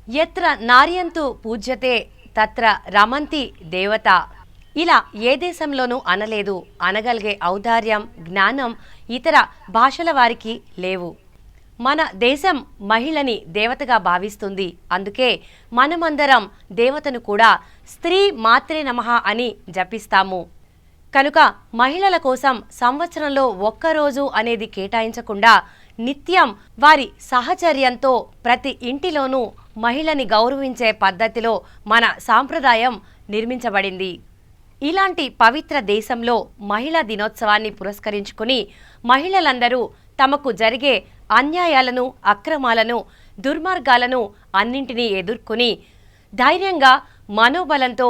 యత్ర నార్యంతు పూజ్యతే తత్ర రమంతి దేవత. ఇలా ఏ దేశంలోనూ అనలేదు. అనగలిగే ఔదార్యం, జ్ఞానం ఇతర భాషల వారికి లేవు. మన దేశం మహిళని దేవతగా భావిస్తుంది. అందుకే మనమందరం దేవతను కూడా స్త్రీ మాత్రే నమః అని జపిస్తాము. కనుక మహిళల కోసం సంవత్సరంలో ఒక్కరోజు అనేది కేటాయించకుండా నిత్యం వారి సహచర్యంతో ప్రతి ఇంటిలోనూ మహిళని గౌరవించే పద్ధతిలో మన సాంప్రదాయం నిర్మించబడింది. ఇలాంటి పవిత్ర దేశంలో మహిళా దినోత్సవాన్ని పురస్కరించుకుని మహిళలందరూ తమకు జరిగే అన్యాయాలను, అక్రమాలను, దుర్మార్గాలను అన్నింటినీ ఎదుర్కొని ధైర్యంగా మనోబలంతో,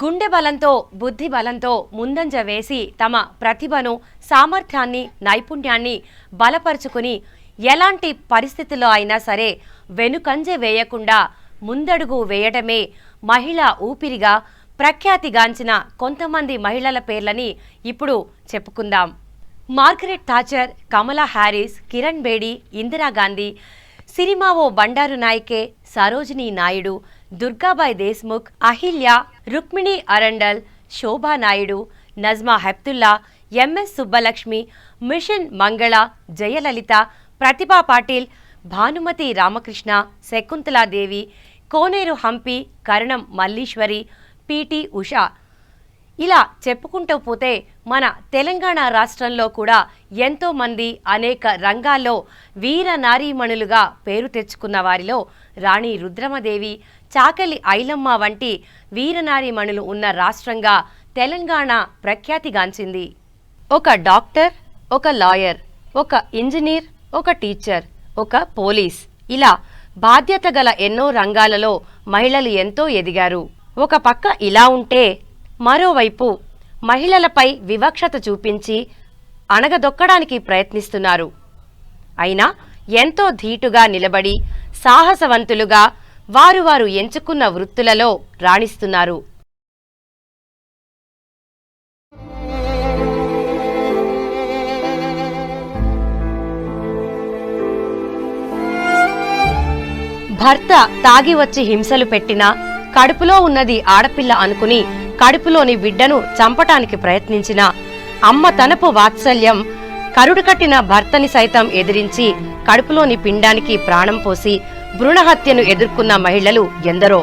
గుండె బలంతో, బుద్ధి బలంతో ముందంజ వేసి తమ ప్రతిభను, సామర్థ్యాన్ని, నైపుణ్యాన్ని బలపరుచుకుని ఎలాంటి పరిస్థితుల్లో అయినా సరే వెనుకంజ వేయకుండా ముందడుగు వేయటమే మహిళా ఊపిరిగా ప్రఖ్యాతిగాంచిన కొంతమంది మహిళల పేర్లని ఇప్పుడు చెప్పుకుందాం. మార్గరెట్ థాచర్, కమలా హ్యారిస్, కిరణ్ బేడి, ఇందిరాగాంధీ, సిరిమావో బండారు నాయకే, సరోజినీ నాయుడు, దుర్గాబాయ్ దేశ్ముఖ్, అహిల్య, రుక్మిణి అరండల్, శోభా నాయుడు, నజ్మా హెప్తుల్లా, ఎంఎస్ సుబ్బలక్ష్మి, మిషన్ మంగళ, జయలలిత, ప్రతిభా పాటిల్, భానుమతి రామకృష్ణ, శకుంతలాదేవి, కోనేరు హంపి, కరణం మల్లీశ్వరి, పిటి ఉషా. ఇలా చెప్పుకుంటూ పోతే మన తెలంగాణ రాష్ట్రంలో కూడా ఎంతోమంది అనేక రంగాల్లో వీర నారీమణులుగా పేరు తెచ్చుకున్న వారిలో రాణి రుద్రమదేవి, చాకలి ఐలమ్మ వంటి వీరనారీమణులు ఉన్న రాష్ట్రంగా తెలంగాణ ప్రఖ్యాతిగాంచింది. ఒక డాక్టర్, ఒక లాయర్, ఒక ఇంజనీర్, ఒక టీచర్, ఒక పోలీస్, ఇలా బాధ్యత గల ఎన్నో రంగాలలో మహిళలు ఎంతో ఎదిగారు. ఒక పక్క ఇలా ఉంటే మరోవైపు మహిళలపై వివక్షత చూపించి అణగదొక్కడానికి ప్రయత్నిస్తున్నారు. అయినా ఎంతో ధీటుగా నిలబడి సాహసవంతులుగా వారు ఎంచుకున్న వృత్తులలో రాణిస్తున్నారు. భర్త తాగి వచ్చి హింసలు పెట్టినా కడుపులో ఉన్నది ఆడపిల్ల అనుకుని కడుపులోని బిడ్డను చంపటానికి ప్రయత్నించిన అమ్మ తనపు వాత్సల్యం కరుడు కట్టిన భర్తని సైతం ఎదిరించి కడుపులోని పిండానికి ప్రాణం పోసి భ్రూణహత్యను ఎదుర్కొన్న మహిళలు ఎందరో.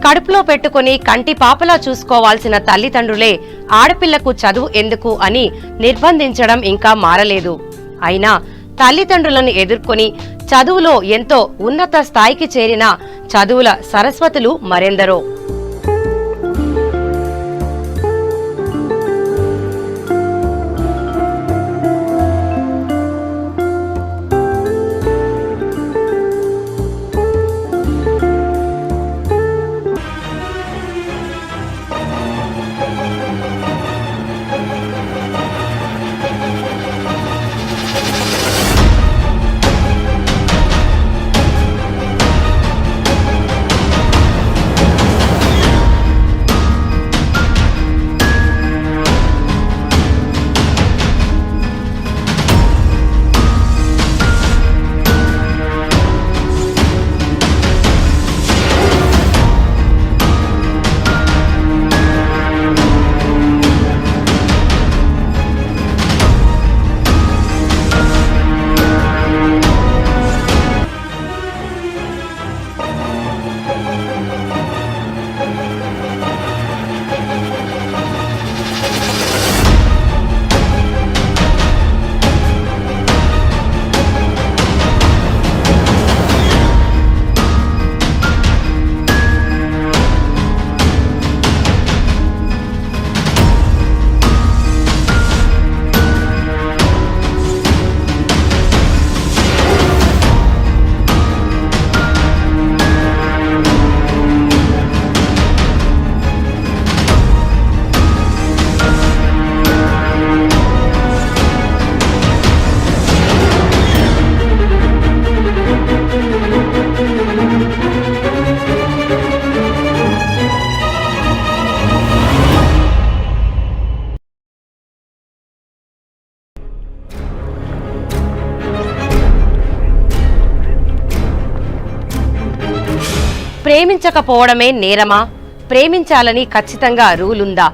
కడుపులో పెట్టుకుని కంటి పాపలా చూసుకోవాల్సిన తల్లిదండ్రులే ఆడపిల్లకు చదువు ఎందుకు అని నిర్బంధించడం ఇంకా మారలేదు. అయినా తల్లిదండ్రులను ఎదుర్కొని చదువులో ఎంతో ఉన్నత స్థాయికి చేరిన చదువుల సరస్వతులు మరెందరో. ప్రేమించకపోవడమే నేరమా? ప్రేమించాలని ఖచ్చితంగా రూలుందా?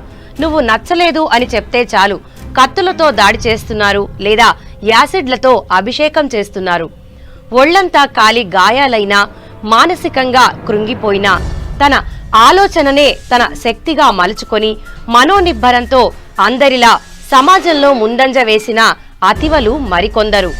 నువ్వు నచ్చలేదు అని చెప్తే చాలు కత్తులతో దాడి చేస్తున్నారు, లేదా యాసిడ్లతో అభిషేకం చేస్తున్నారు. ఒళ్లంతా కాలి గాయాలైనా, మానసికంగా కృంగిపోయినా తన ఆలోచననే తన శక్తిగా మలుచుకొని మనోనిబ్బరంతో అందరిలా సమాజంలో ముందంజ వేసిన అతివలు మరికొందరు.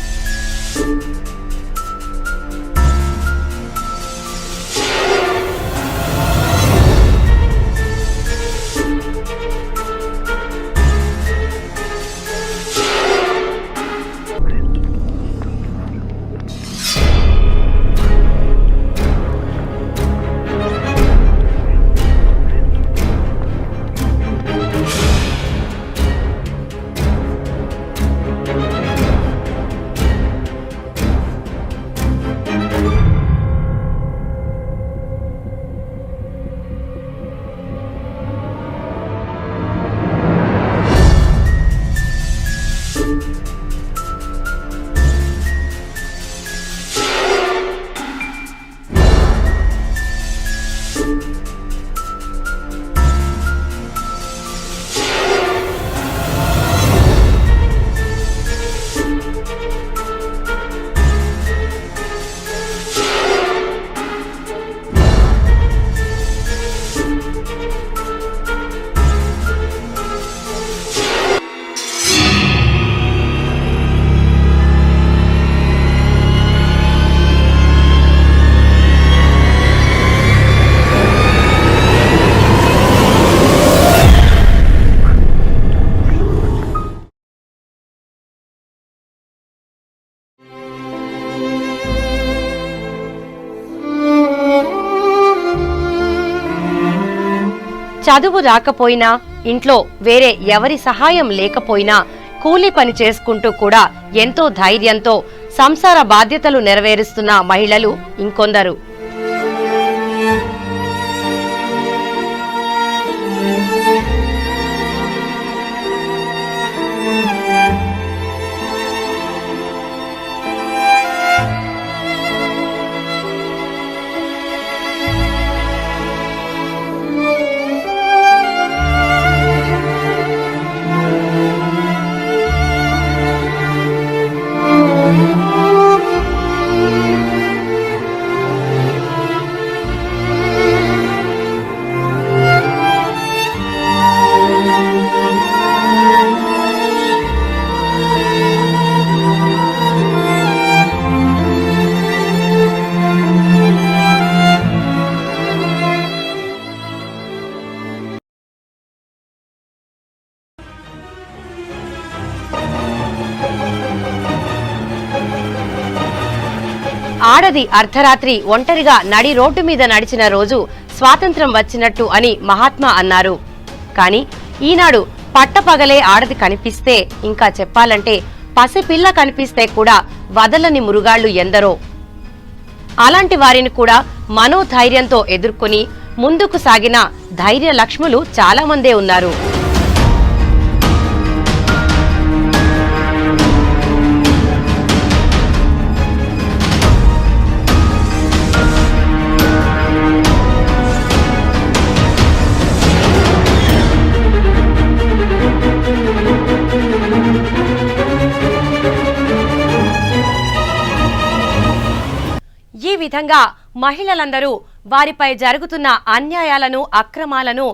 చదువు రాకపోయినా, ఇంట్లో వేరే ఎవరి సహాయం లేకపోయినా కూలీ పని చేసుకుంటూ కూడా ఎంతో ధైర్యంతో సంసార బాధ్యతలు నెరవేరుస్తున్న మహిళలు ఇంకొందరు. ఆడది అర్ధరాత్రి ఒంటరిగా నడి రోడ్డు మీద నడిచిన రోజు స్వాతంత్రం వచ్చినట్టు అని మహాత్మా అన్నారు. కాని ఈనాడు పట్టపగలే ఆడది కనిపిస్తే, ఇంకా చెప్పాలంటే పసిపిల్ల కనిపిస్తే కూడా వదలని మురుగాళ్లు ఎందరో. అలాంటి వారిని కూడా మనోధైర్యంతో ఎదుర్కొని ముందుకు సాగిన ధైర్య లక్ష్ములు చాలా మందే ఉన్నారు. ఈ విధంగా మహిళలందరూ వారిపై జరుగుతున్న అన్యాయాలను, అక్రమాలను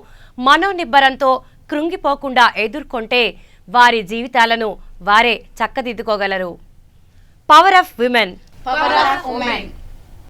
మనోనిబ్బరంతో కృంగిపోకుండా ఎదుర్కొంటే వారి జీవితాలను వారే చక్కదిద్దుకోగలరు. Power of women.